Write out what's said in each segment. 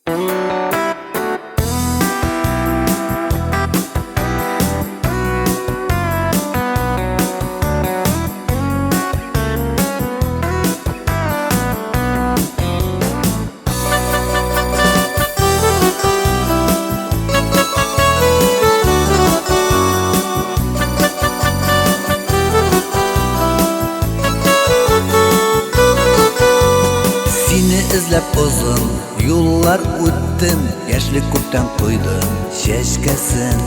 İzlep uzun yollar o'tdim, yaşlık kurttan koydum şeşkesin.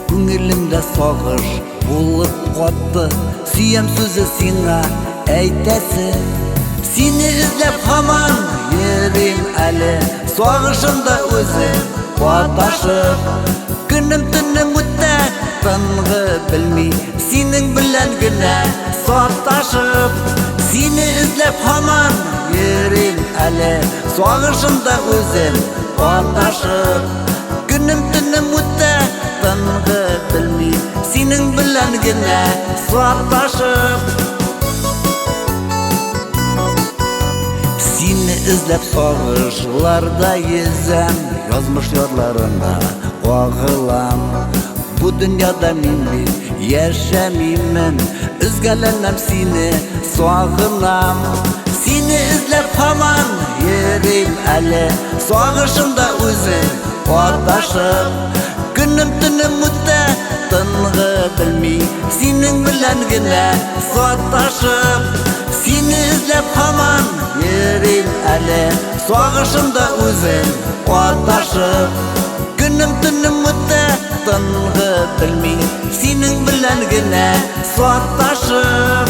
Ko'nglimda sog'ish bo'lib qotdi, suyam so'zi senga aytasin. Seni izlab hamon yurim ali, sog'ishimda o'zim qotashib. Kunim tunim o'tdi, tong'i bilmay, sening bilangina so'tashib. Seni izlab hamon yurim ali, sog'ishimda o'zim qotashib. Kunim tunim o'tdi, tong'i bilmay, sening bilangina so'tashib. Seni izlab sog'ishlarda yezam, yozmish yodlarimda qo'g'ilam. Bu dunyoda men yashamayman, o'zgalarnam seni sog'inam. Seni izlab hamon yurim ali, sog'ishimda o'zim qotashib. Kunim tunim o'tdi, tong'i bilmay, sening bilangina so'tashib. Seni izlab hamon yurim ali, sog'ishimda o'zim qotashib. Kunim tunim o'tdi, tong'i bilmay, sening bilangina so'tashib.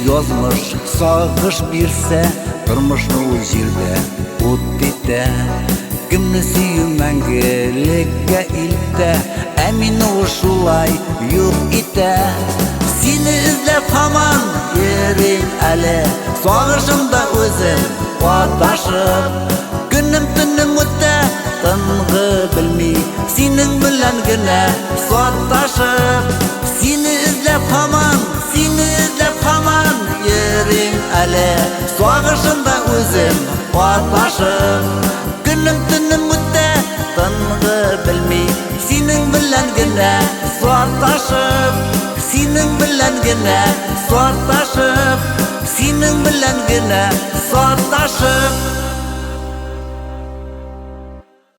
Yozmish sog'ish bersa, turmushni o'z yerda o't eta. Kimni suyib mangilikka ilta, amin u shulay yo'q eta. Seni izlab hamon yurim ali, sog'ishimda o'zim qotashib. Kunim tunim o'tdi, tong'i bilmay, sening bilangina so'tashib. Seni izlab hamon, seni izlab hamon yurim ali, sog'ishimda o'zim qotashib. Kunim tunim o'tdi, tong'i bilmay, sening bilangina so'tashib. Sening bilangina so'tashib, sening bilangina so'tashib.